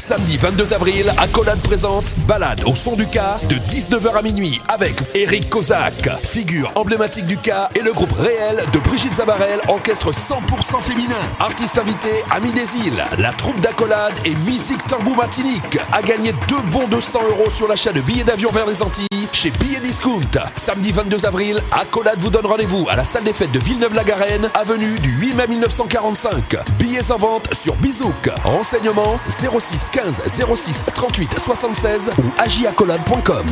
Samedi 22 avril, Accolade présente Balade au son du K de 19h à minuit avec Eric Kozak, figure emblématique du K, et le groupe Réel de Brigitte Zabarel, orchestre 100% féminin. Artiste invité, Ami des Îles, la troupe d'Accolade et Musique Tambou Martinique. À gagner 2 bons de 100 € sur l'achat de billets d'avion vers les Antilles chez Billets Discount. Samedi 22 avril, Accolade vous donne rendez-vous à la salle des fêtes de Villeneuve-la-Garenne, avenue du 8 mai 1945. Billets en vente sur Bizouk. Renseignements 06 15 06 38 76 ou agiaccolade.com.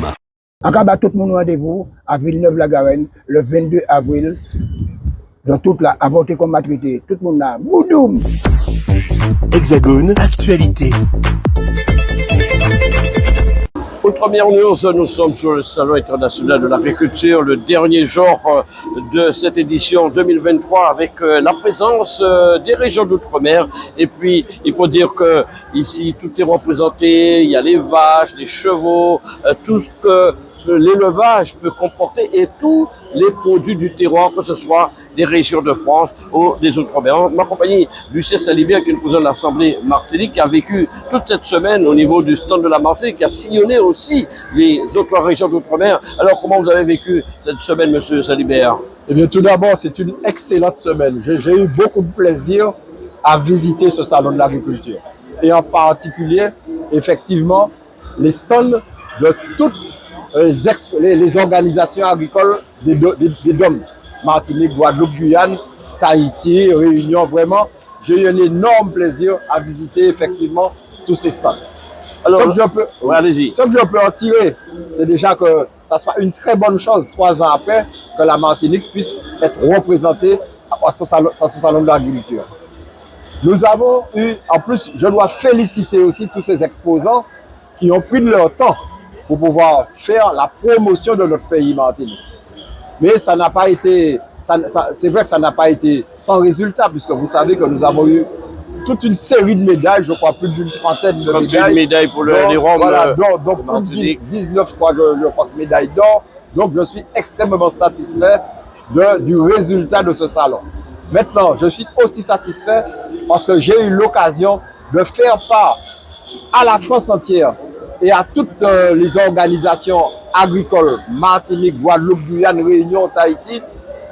Encore tout le monde rendez-vous à Villeneuve-la-Garenne le 22 avril. Dans toute la avorté comme maturité. Tout le monde là. Boudoum. Hexagone, actualité. Pour une première news, nous sommes sur le Salon international de l'agriculture, le dernier jour de cette édition 2023 avec la présence des régions d'outre-mer. Et puis, il faut dire que ici, tout est représenté. Il y a les vaches, les chevaux, tout ce que l'élevage peut comporter et tous les produits du terroir, que ce soit des régions de France ou des outre-mer. Ma compagnie, Lucien Salibert, qui est le président de l'Assemblée Martinique, qui a vécu toute cette semaine au niveau du stand de la Martinique, qui a sillonné aussi les autres régions d'outre-mer. Alors, comment vous avez vécu cette semaine, monsieur Salibert? Eh bien, tout d'abord, c'est une excellente semaine. J'ai eu beaucoup de plaisir à visiter ce salon de l'agriculture. Et en particulier, effectivement, les stands de toutes les organisations agricoles des DOM, Martinique, Guadeloupe, Guyane, Tahiti, Réunion, vraiment, j'ai eu un énorme plaisir à visiter effectivement tous ces stands. Alors, ce que je peux en tirer, c'est déjà que ça soit une très bonne chose, 3 ans après, que la Martinique puisse être représentée à ce salon de l'agriculture. Nous avons eu, en plus, je dois féliciter aussi tous ces exposants qui ont pris de leur temps pour pouvoir faire la promotion de notre pays Martinique. Mais ça n'a pas été, c'est vrai que ça n'a pas été sans résultat, puisque vous savez que nous avons eu toute une série de médailles, je crois plus d'une trentaine de médailles pour les Roms. Voilà, donc 19 je crois, médailles d'or. Donc je suis extrêmement satisfait du résultat de ce salon. Maintenant, je suis aussi satisfait parce que j'ai eu l'occasion de faire part à la France entière et à toutes les organisations agricoles, Martinique, Guadeloupe, Guyane, Réunion, Tahiti,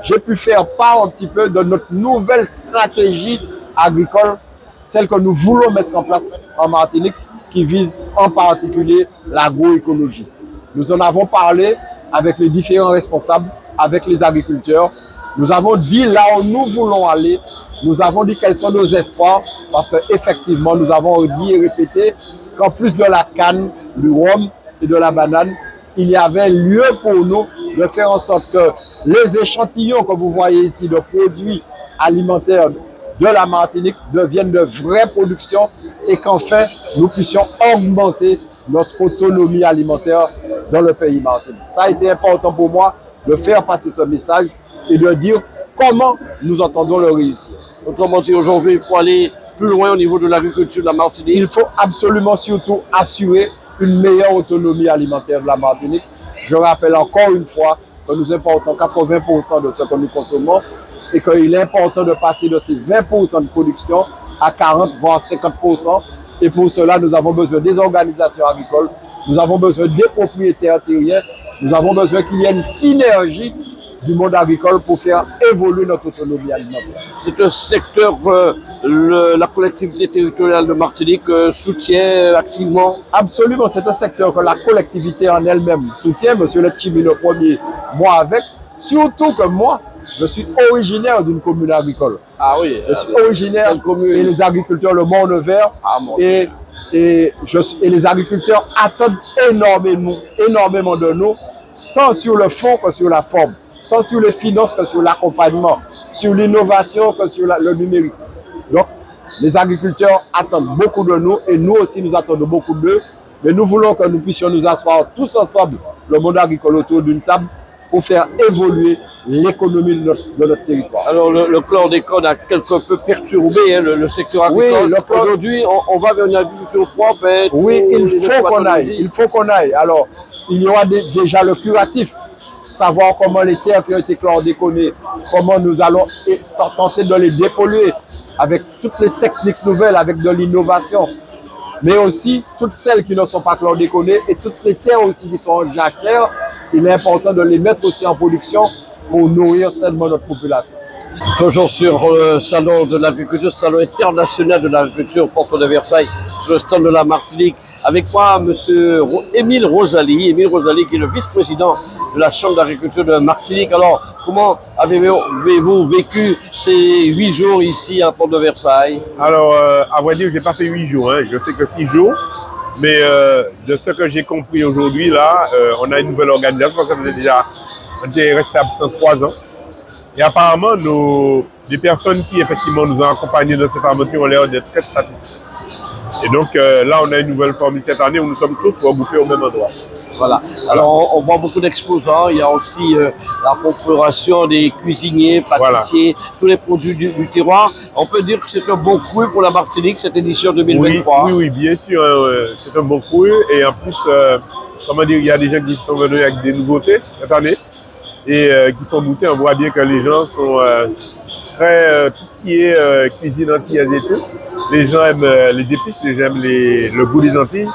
j'ai pu faire part un petit peu de notre nouvelle stratégie agricole, celle que nous voulons mettre en place en Martinique, qui vise en particulier l'agroécologie. Nous en avons parlé avec les différents responsables, avec les agriculteurs. Nous avons dit là où nous voulons aller, nous avons dit quels sont nos espoirs, parce qu'effectivement, nous avons dit et répété qu'en plus de la canne, du rhum et de la banane, il y avait lieu pour nous de faire en sorte que les échantillons que vous voyez ici de produits alimentaires de la Martinique deviennent de vraies productions et qu'enfin, nous puissions augmenter notre autonomie alimentaire dans le pays Martinique. Ça a été important pour moi de faire passer ce message et de dire comment nous entendons le réussir. Autrement dit, aujourd'hui, il faut aller plus loin au niveau de l'agriculture de la Martinique. Il faut absolument surtout assurer une meilleure autonomie alimentaire de la Martinique. Je rappelle encore une fois que nous importons 80% de ce que nous consommons et qu'il est important de passer de ces 20% de production à 40 voire 50%. Et pour cela, nous avons besoin des organisations agricoles, nous avons besoin des propriétaires terriens, nous avons besoin qu'il y ait une synergie du monde agricole pour faire évoluer notre autonomie alimentaire. C'est un secteur que la collectivité territoriale de Martinique soutient activement? Absolument, c'est un secteur que la collectivité en elle-même soutient. Monsieur Letchimi, le premier, moi avec. Surtout que moi, je suis originaire d'une commune agricole. Ah oui. Je suis originaire et les agriculteurs, le monde vert. Et les agriculteurs attendent énormément de nous, tant sur le fond que sur la forme. Tant sur les finances que sur l'accompagnement, sur l'innovation que sur le numérique. Donc, les agriculteurs attendent beaucoup de nous et nous aussi nous attendons beaucoup d'eux. Mais nous voulons que nous puissions nous asseoir tous ensemble, le monde agricole autour d'une table, pour faire évoluer l'économie de notre territoire. Alors, le chlordécone a quelque peu perturbé le secteur agricole. Oui, aujourd'hui, on va vers une agriculture propre. Oui, il faut qu'on aille. Alors, il y aura déjà le curatif. Savoir comment les terres qui ont été chlordéconées, comment nous allons tenter de les dépolluer avec toutes les techniques nouvelles, avec de l'innovation. mais aussi toutes celles qui ne sont pas chlordéconées et toutes les terres aussi qui sont en jachère. Il est important de les mettre aussi en production pour nourrir sainement notre population. Toujours sur le salon de l'agriculture, salon international de l'agriculture, porte de Versailles, sur le stand de la Martinique. Avec moi, monsieur Émile Rosalie. Émile Rosalie, qui est le vice-président de la Chambre d'agriculture de Martinique. Alors, comment avez-vous vécu ces 8 jours ici à Port de Versailles? Alors, à vrai dire, je n'ai pas fait 8 jours, hein. Je fais que 6 jours. Mais de ce que j'ai compris aujourd'hui, là, on a une nouvelle organisation, parce que ça faisait déjà, on était resté absent 3 ans. Et apparemment, les personnes qui effectivement nous ont accompagnés dans cette aventure ont l'air d'être très satisfaits. Et donc là, on a une nouvelle formule cette année où nous sommes tous regroupés au même endroit. Voilà. Alors, on voit beaucoup d'exposants. Il y a aussi la coopération des cuisiniers, pâtissiers, voilà, tous les produits du terroir. On peut dire que c'est un bon coup pour la Martinique, cette édition 2023. Oui, bien sûr. C'est un bon coup. Et en plus, comment dire, il y a des gens qui sont venus avec des nouveautés cette année et qui font goûter. On voit bien que les gens sont très... tout ce qui est cuisine antillaise et tout. Les gens aiment les épices, les gens aiment le goût des Antilles.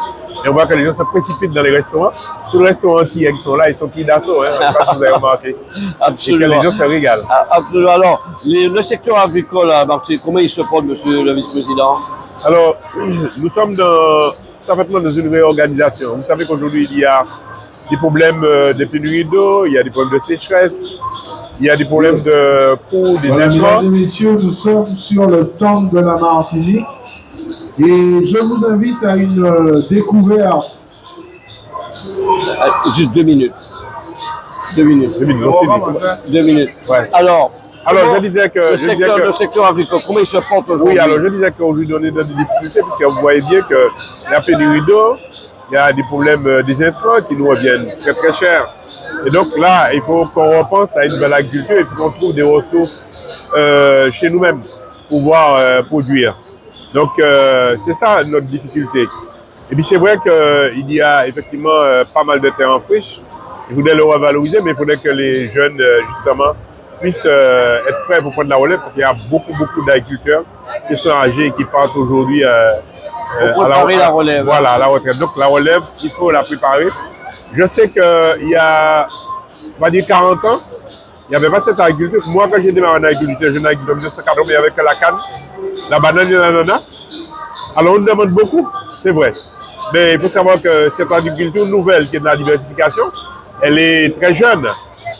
Et on voit que les gens se précipitent dans les restaurants. Tous les restaurants antillais qui sont là, ils sont pris d'assaut. Hein, je ne sais pas si vous avez remarqué. Absolument. Et que les gens se régalent. Absolument. Alors, le secteur agricole à Martinique, comment il se porte, monsieur le vice-président? Alors, nous sommes parfaitement dans une réorganisation. Vous savez qu'aujourd'hui, il y a des problèmes de pénurie d'eau, il y a des problèmes de sécheresse, il y a des problèmes de coût des intrants. Mesdames et messieurs, nous sommes sur le stand de la Martinique et je vous invite à une découverte. Juste 2 minutes. 2 minutes. 2 minutes, c'est 2 minutes. Ouais. Alors, je disais que... Le secteur agricole, comment il se porte aujourd'hui? Oui, alors je disais qu'aujourd'hui, on est dans des difficultés puisque vous voyez bien que la pénurie d'eau, il y a des problèmes des intrants qui nous reviennent très très cher. Et donc là, il faut qu'on repense à une nouvelle agriculture, il faut qu'on trouve des ressources chez nous-mêmes pour pouvoir produire. Donc c'est ça notre difficulté. Et puis c'est vrai qu'il y a effectivement pas mal de terres en friche. Il faudrait le revaloriser, mais il faudrait que les jeunes justement puissent être prêts pour prendre la relève parce qu'il y a beaucoup d'agriculteurs qui sont âgés et qui partent aujourd'hui pour préparer la relève. Voilà, à la retraite. Donc la relève, il faut la préparer. Je sais qu'il y a, on va dire 40 ans, il n'y avait pas cette agriculture. Moi, quand j'ai démarré en agriculture, je n'ai agriculture en 1980, il y avait que la canne, la banane et l'ananas. Alors on nous demande beaucoup, c'est vrai. Mais il faut savoir que cette agriculture nouvelle, qui est de la diversification, elle est très jeune.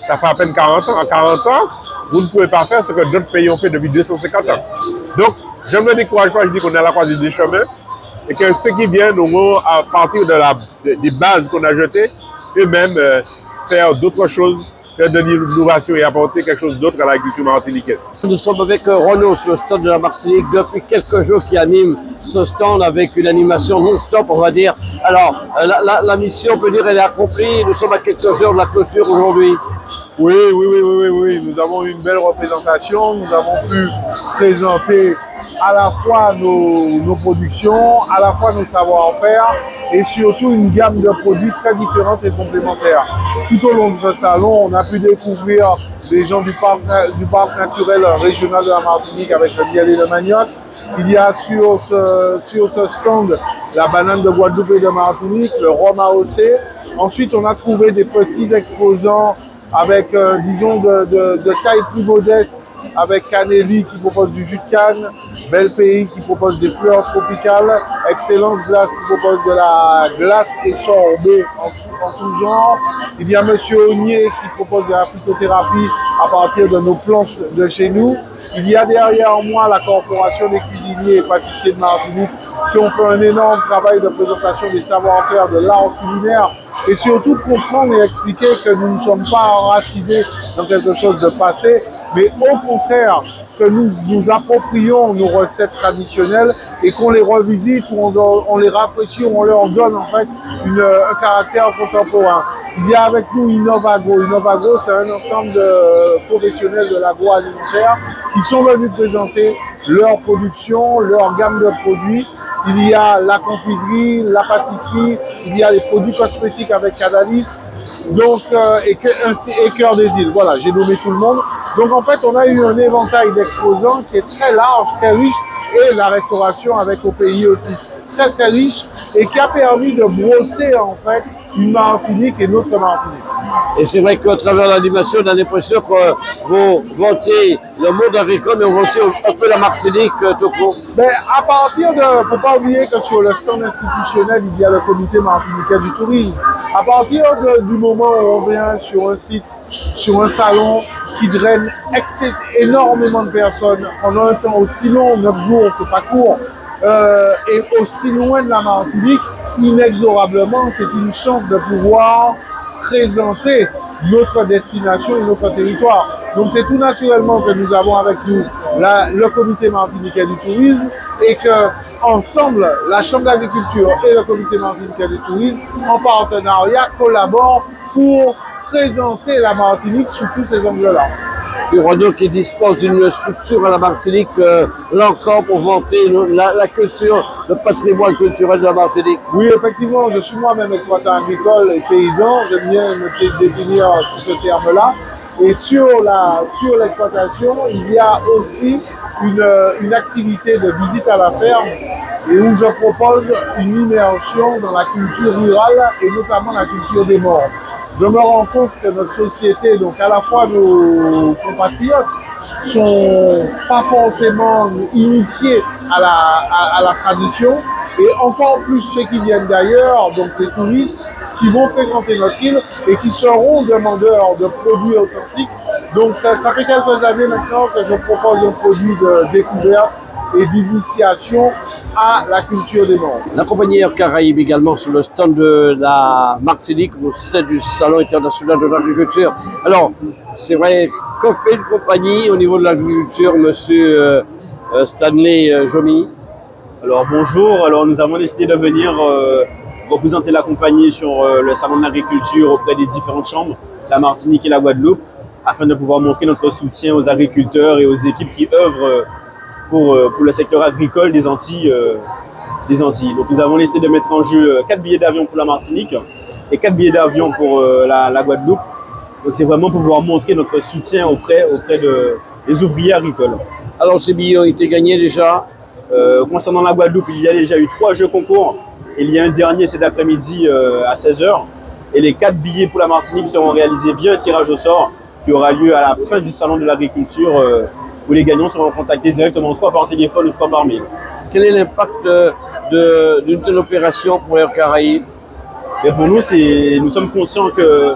Ça fait à peine 40 ans. En 40 ans, vous ne pouvez pas faire ce que d'autres pays ont fait depuis 250 ans. Donc, je ne me décourage pas, je dis qu'on est à la croisée des chemins. Et que ceux qui viennent auront, à partir des bases qu'on a jetées, eux-mêmes faire d'autres choses, faire de l'innovation et apporter quelque chose d'autre à l'agriculture martiniquaise. Nous sommes avec Renaud sur le stand de la Martinique depuis quelques jours qui anime ce stand avec une animation non-stop, on va dire. Alors, la mission, on peut dire, elle est accomplie. Nous sommes à quelques heures de la clôture aujourd'hui. Oui. Nous avons une belle représentation. Nous avons pu présenter à la fois nos productions, à la fois nos savoir-faire et surtout une gamme de produits très différentes et complémentaires. Tout au long de ce salon, on a pu découvrir des gens du parc naturel régional de la Martinique avec le miel et le manioc. Il y a sur ce stand la banane de Guadeloupe et de Martinique, le rhum AOC. Ensuite, on a trouvé des petits exposants avec, disons, de taille plus modeste, avec Canelli qui propose du jus de canne, Bel Pays qui propose des fleurs tropicales, Excellence Glace qui propose de la glace et sorbet en tout genre. Il y a Monsieur Ognier qui propose de la phytothérapie à partir de nos plantes de chez nous. Il y a derrière moi la Corporation des cuisiniers et pâtissiers de Martinique qui ont fait un énorme travail de présentation des savoir-faire de l'art culinaire et surtout de comprendre et expliquer que nous ne sommes pas enracinés dans quelque chose de passé, mais au contraire que nous nous approprions nos recettes traditionnelles et qu'on les revisite ou on les rafraîchit ou on leur donne en fait un caractère contemporain. Il y a avec nous Innovagro. Innovagro, c'est un ensemble de professionnels de l'agroalimentaire qui sont venus présenter leur production, leur gamme de produits. Il y a la confiserie, la pâtisserie, il y a les produits cosmétiques avec Cadalis, donc, et Cœur des Îles. Voilà, j'ai nommé tout le monde. Donc en fait, on a eu un éventail d'exposants qui est très large, très riche, et la restauration avec au pays aussi. très très riche et qui a permis de brosser en fait une Martinique et notre Martinique. Et c'est vrai qu'à travers l'animation, on a l'impression que vous vantez le monde agricole, mais vous vantez un peu la Martinique tout court. Mais à partir de, faut pas oublier que sur le stand institutionnel, il y a le comité martiniquais du tourisme. À partir du moment où on vient sur un site, sur un salon qui draine énormément de personnes pendant un temps aussi long, 9 jours, c'est pas court, et aussi loin de la Martinique, inexorablement, c'est une chance de pouvoir présenter notre destination et notre territoire. Donc c'est tout naturellement que nous avons avec nous le comité martiniquais du tourisme et que ensemble, la Chambre d'agriculture et le comité martiniquais du tourisme, en partenariat, collaborent pour présenter la Martinique sous tous ces angles-là. Puis Renaud qui dispose d'une structure à la Martinique, là encore pour vanter la culture, le patrimoine culturel de la Martinique. Oui, effectivement, je suis moi-même exploitant agricole et paysan, j'aime bien me définir sous ce terme-là. Et sur l'exploitation, il y a aussi une activité de visite à la ferme et où je propose une immersion dans la culture rurale et notamment la culture des morts. Je me rends compte que notre société, donc à la fois nos compatriotes, sont pas forcément initiés à la tradition et encore plus ceux qui viennent d'ailleurs, donc les touristes, qui vont fréquenter notre île et qui seront demandeurs de produits authentiques. Donc ça fait quelques années maintenant que je propose un produit de découverte et d'initiation à la culture des morts. La compagnie Air Caraïbes également sur le stand de la Martinique au sein du Salon international de l'agriculture. Alors, c'est vrai, que fait une compagnie au niveau de l'agriculture, monsieur Stanley Jomy? Alors bonjour, alors nous avons décidé de venir représenter la compagnie sur le Salon de l'agriculture auprès des différentes chambres, la Martinique et la Guadeloupe, afin de pouvoir montrer notre soutien aux agriculteurs et aux équipes qui œuvrent pour le secteur agricole des Antilles. Donc nous avons décidé de mettre en jeu 4 billets d'avion pour la Martinique et 4 billets d'avion pour la Guadeloupe. Donc c'est vraiment pour pouvoir montrer notre soutien auprès des ouvriers agricoles. Alors ces billets ont été gagnés déjà? Concernant la Guadeloupe, il y a déjà eu 3 jeux concours. Il y a un dernier cet après-midi à 16h. Et les 4 billets pour la Martinique seront réalisés via un tirage au sort qui aura lieu à la fin du Salon de l'agriculture où les gagnants seront contactés directement soit par téléphone ou soit par mail. Quel est l'impact d'une telle opération pour Air Caraïbes? Et pour nous, nous sommes conscients que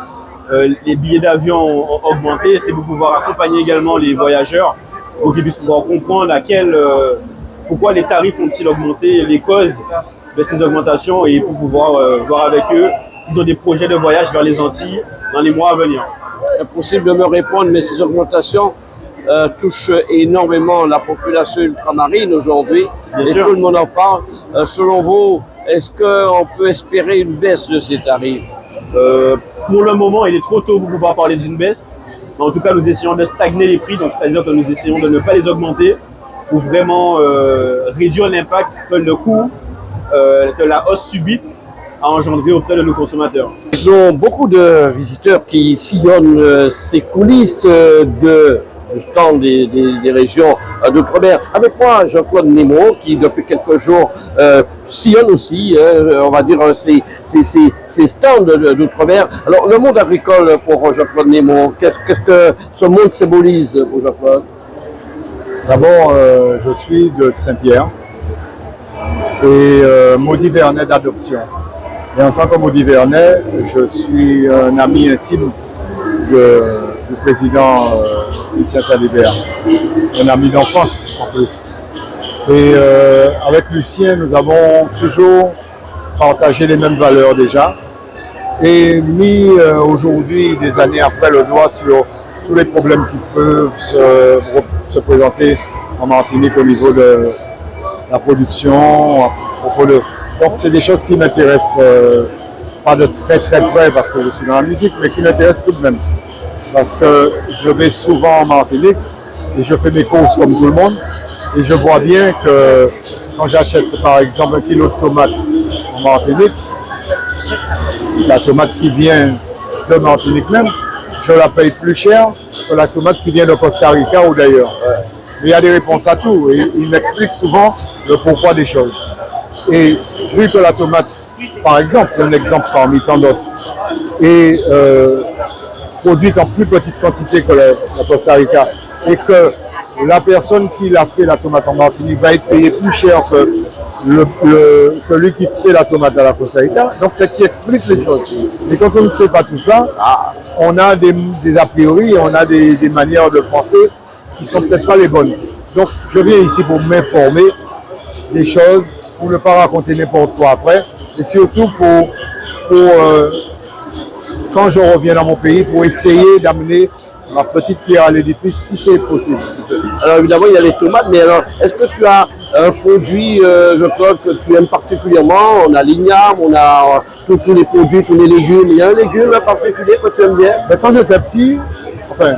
les billets d'avion ont augmenté. C'est pour pouvoir accompagner également les voyageurs pour qu'ils puissent pouvoir comprendre pourquoi les tarifs ont-ils augmenté, les causes de ces augmentations et pour pouvoir voir avec eux s'ils ont des projets de voyage vers les Antilles dans les mois à venir. C'est possible de me répondre, mais ces augmentations touchent énormément la population ultramarine aujourd'hui. Bien et sûr. Tout le monde en parle. Selon vous, est-ce qu'on peut espérer une baisse de ces tarifs? Pour le moment, il est trop tôt pour pouvoir parler d'une baisse. Mais en tout cas, nous essayons de stagner les prix, donc c'est-à-dire que nous essayons de ne pas les augmenter pour vraiment réduire l'impact que le coût, que la hausse subite a engendré auprès de nos consommateurs. Nous avons beaucoup de visiteurs qui sillonnent ces coulisses du stand des régions d'outre-mer. Avec moi, Jean-Claude Nemo, qui depuis quelques jours sillonne aussi, on va dire, ces stands d'outre-mer. Alors, le monde agricole pour Jean-Claude Nemo, qu'est-ce que ce monde symbolise pour Jean-Claude? D'abord, je suis de Saint-Pierre et Maudit Vernet d'adoption. Et en tant que Maudit Vernet, je suis un ami intime du président Lucien Salibert, un ami d'enfance en plus. Et avec Lucien, nous avons toujours partagé les mêmes valeurs déjà et mis aujourd'hui, des années après, le doigt sur tous les problèmes qui peuvent se présenter en Martinique au niveau de la production, donc c'est des choses qui m'intéressent pas de très très près parce que je suis dans la musique, mais qui m'intéressent tout de même. Parce que je vais souvent en Martinique et je fais mes courses comme tout le monde et je vois bien que quand j'achète par exemple 1 kilo de tomates en Martinique, la tomate qui vient de Martinique même, je la paye plus cher que la tomate qui vient de Costa Rica ou d'ailleurs. Mais il y a des réponses à tout et il m'explique souvent le pourquoi des choses. Et vu que la tomate, par exemple, c'est un exemple parmi tant d'autres, est produite en plus petite quantité que la Costa Rica, et que la personne qui l'a fait la tomate en Martinique va être payée plus cher que celui qui fait la tomate à la Costa Rica. Donc c'est ce qui explique les choses. Mais quand on ne sait pas tout ça, on a des a priori, on a des manières de penser qui sont peut-être pas les bonnes. Donc je viens ici pour m'informer des choses, pour ne pas raconter n'importe quoi après, et surtout pour quand je reviens dans mon pays, pour essayer d'amener ma petite pierre à l'édifice si c'est possible. Alors évidemment, il y a les tomates, mais alors, est-ce que tu as un produit, je crois, que tu aimes particulièrement? On a l'igname, on a tous les produits, tous les légumes. Il y a un légume en particulier que tu aimes bien? Mais quand j'étais petit, enfin,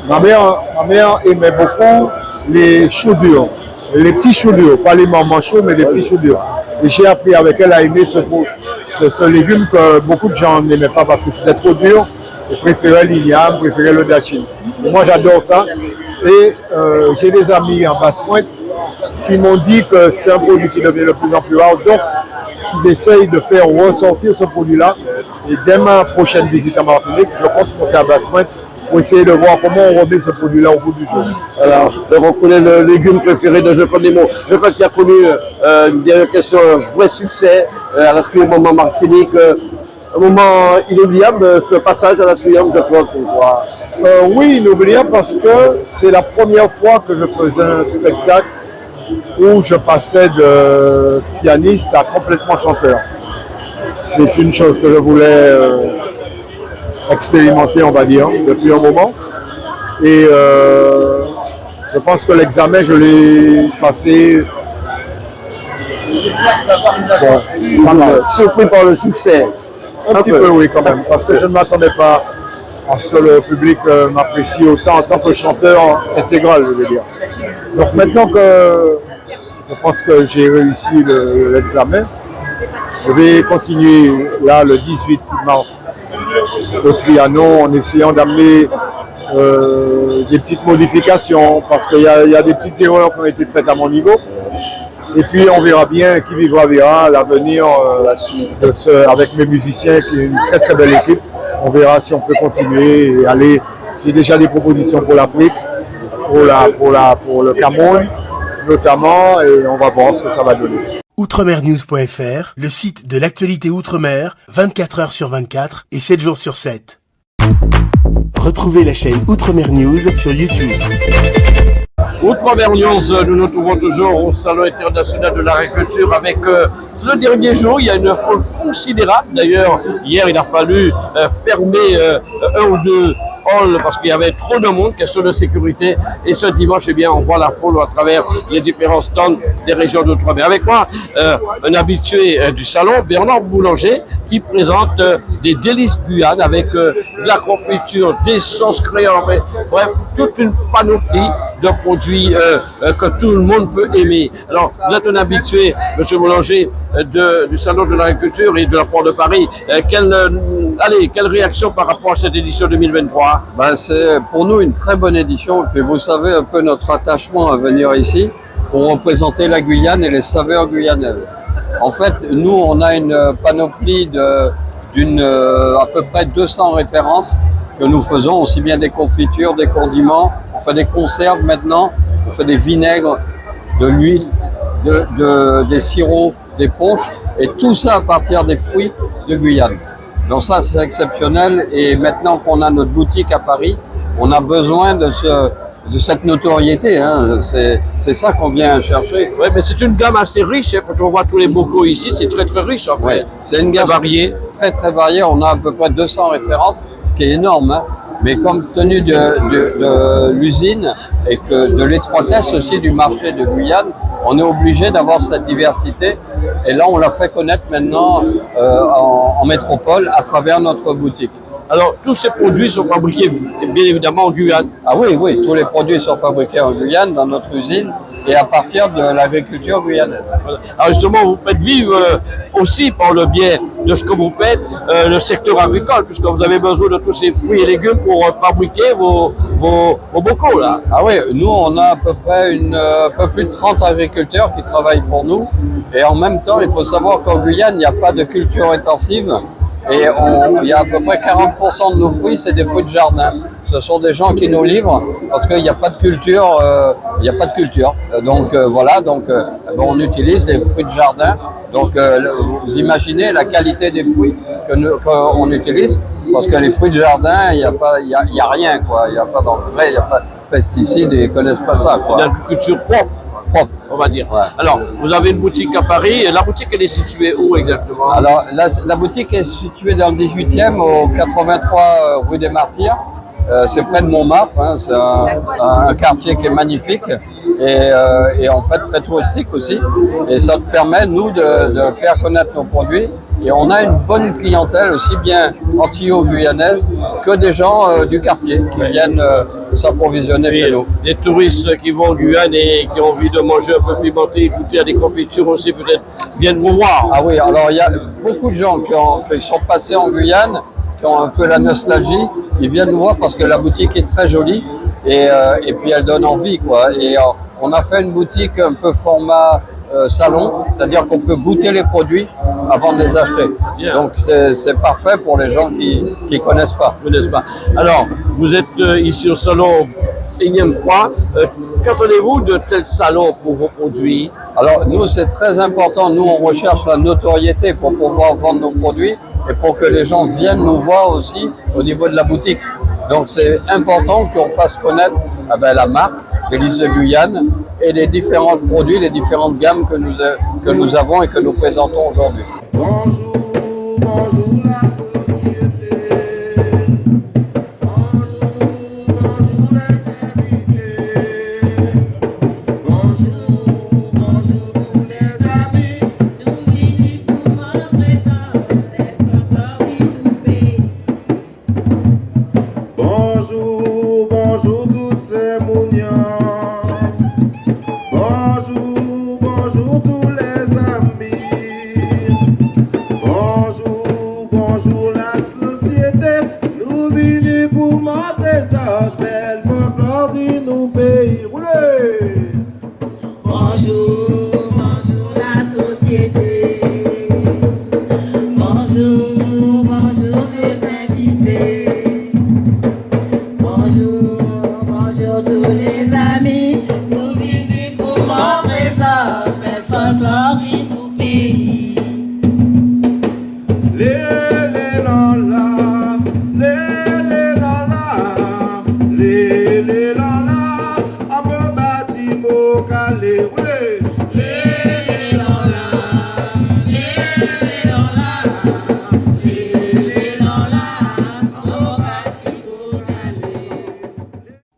ma mère aimait beaucoup les choux durs, les petits choux durs, pas les mamans chauds, mais les petits choux durs. Et j'ai appris avec elle à aimer ce légume que beaucoup de gens n'aimaient pas parce que c'était trop dur. Je préférais l'igname, je préférais le dachine. Moi, j'adore ça. Et j'ai des amis en Basse-Pointe qui m'ont dit que c'est un produit qui devient de plus en plus rare. Donc, ils essayent de faire ressortir ce produit-là. Et dès ma prochaine visite à Martinique, je compte monter à Basse-Pointe pour essayer de voir comment on remet ce produit-là au bout du jour. Alors, on connaît le légume préféré de Je Prends des mots. Je crois qu'il a connu une dernière question, un vrai succès à la Triombe Martinique. Un moment inoubliable, ce passage à la Triombe, je crois, pour voir. Oui, inoubliable parce que c'est la première fois que je faisais un spectacle où je passais de pianiste à complètement chanteur. C'est une chose que je voulais expérimenter, on va dire, depuis un moment. Et je pense que l'examen, je l'ai passé Surpris par le succès. un petit peu, oui, quand même, parce que je ne m'attendais pas à ce que le public m'apprécie autant en tant que chanteur intégral, je veux dire. Donc maintenant que je pense que j'ai réussi l'examen, je vais continuer là le 18 mars au Trianon en essayant d'amener des petites modifications parce qu'il y a des petites erreurs qui ont été faites à mon niveau. Et puis on verra bien, qui vivra verra, l'avenir avec mes musiciens, qui est une très très belle équipe. On verra si on peut continuer et aller. J'ai déjà des propositions pour l'Afrique, pour le Cameroun notamment, et on va voir ce que ça va donner. Outremernews.fr, le site de l'actualité outre-mer, 24 heures sur 24 et 7 jours sur 7. Retrouvez la chaîne Outremer News sur YouTube. Outremer News, nous nous trouvons toujours au Salon international de l'agriculture avec c'est le dernier jour, il y a une foule considérable. D'ailleurs, hier il a fallu fermer un ou deux halls parce qu'il y avait trop de monde, question de sécurité. Et ce dimanche, eh bien, on voit la foule à travers les différents stands des régions d'Outre-mer. Avec moi, un habitué du salon, Bernard Boulanger, qui présente des délices Guyane avec de la confiture, des sauces créoles, bref, toute une panoplie de produits que tout le monde peut aimer. Alors, vous êtes un habitué, M. Boulanger, du Salon de l'agriculture et de la Foire de Paris. Quelle réaction par rapport à cette édition 2023? C'est pour nous une très bonne édition. Et puis vous savez un peu notre attachement à venir ici pour représenter la Guyane et les saveurs guyanaises. En fait, nous, on a une panoplie d'une à peu près 200 références que nous faisons, aussi bien des confitures, des condiments, on fait des conserves maintenant, on fait des vinaigres, de l'huile, des sirops, des punchs, et tout ça à partir des fruits de Guyane. Donc ça, c'est exceptionnel, et maintenant qu'on a notre boutique à Paris, on a besoin de cette notoriété, hein. C'est ça qu'on vient chercher. Oui, mais c'est une gamme assez riche, hein. Quand on voit tous les bocaux ici, c'est très très riche. En fait. Ouais, c'est une gamme variée. Très très variée, on a à peu près 200 références, ce qui est énorme, hein. Mais compte tenu de l'usine et que de l'étroitesse aussi du marché de Guyane, on est obligé d'avoir cette diversité. Et là, on l'a fait connaître maintenant en métropole à travers notre boutique. Alors, tous ces produits sont fabriqués bien évidemment en Guyane. Ah oui, oui, tous les produits sont fabriqués en Guyane, dans notre usine. et à partir de l'agriculture guyanaise. Alors justement, vous faites vivre aussi par le biais de ce que vous faites le secteur agricole, puisque vous avez besoin de tous ces fruits et légumes pour fabriquer vos bocaux là. Ah oui, nous on a à peu près un peu plus de 30 agriculteurs qui travaillent pour nous, et en même temps il faut savoir qu'en Guyane il n'y a pas de culture intensive. Et il y a à peu près 40% de nos fruits, c'est des fruits de jardin. Ce sont des gens qui nous livrent parce qu'il n'y a pas de culture. Donc voilà, on utilise des fruits de jardin. Donc vous imaginez la qualité des fruits qu'on utilise, parce que les fruits de jardin, il y a rien quoi. Il n'y a pas d'engrais, il n'y a pas de pesticides, et ils connaissent pas ça quoi. L'agriculture propre, on va dire. Ouais. Alors, vous avez une boutique à Paris. Et la boutique, elle est située où exactement? Alors, la boutique est située dans le 18e, au 83 rue des Martyrs. C'est près de Montmartre. Hein. C'est un quartier qui est magnifique et en fait très touristique aussi. Et ça te permet, nous, de faire connaître nos produits. Et on a une bonne clientèle, aussi bien antillo-guyanaise que des gens du quartier qui viennent s'approvisionner chez nous. Des touristes qui vont en Guyane et qui ont envie de manger un peu pimenté, goûter à des confitures aussi, peut-être viennent vous voir. Ah oui, alors il y a beaucoup de gens qui sont passés en Guyane, qui ont un peu la nostalgie. Ils viennent nous voir parce que la boutique est très jolie et puis elle donne envie quoi. Et on a fait une boutique un peu format salon, c'est-à-dire qu'on peut goûter les produits avant de les acheter. Bien. Donc c'est parfait pour les gens qui connaissent pas. Alors, vous êtes ici au salon énième fois. Qu'attendez-vous de tels salons pour vos produits? Alors nous, c'est très important. Nous, on recherche la notoriété pour pouvoir vendre nos produits et pour que les gens viennent nous voir aussi au niveau de la boutique. Donc c'est important qu'on fasse connaître la marque Délices de Guyane et les différents produits, les différentes gammes que nous avons et que nous présentons aujourd'hui. Bonjour la société. Bonjour les invités. Bonjour tous les amis. Nous venons pour montrer ça, les producteurs du pays. Bonjour toutes ces mounions. Bonjour tous les amis. Bonjour la société. Nous venons pour montrer ça, belle folklore de nos pays. Roulez! Bonjour la société. Bonjour tous invités. Bonjour tous les amis. Nous venons pour montrer ça, belle folklore de nos pays.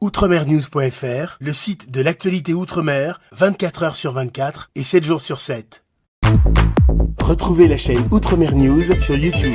Outremernews.fr, le site de l'actualité outre-mer, 24 heures sur 24 et 7 jours sur 7. Retrouvez la chaîne Outremer News sur YouTube.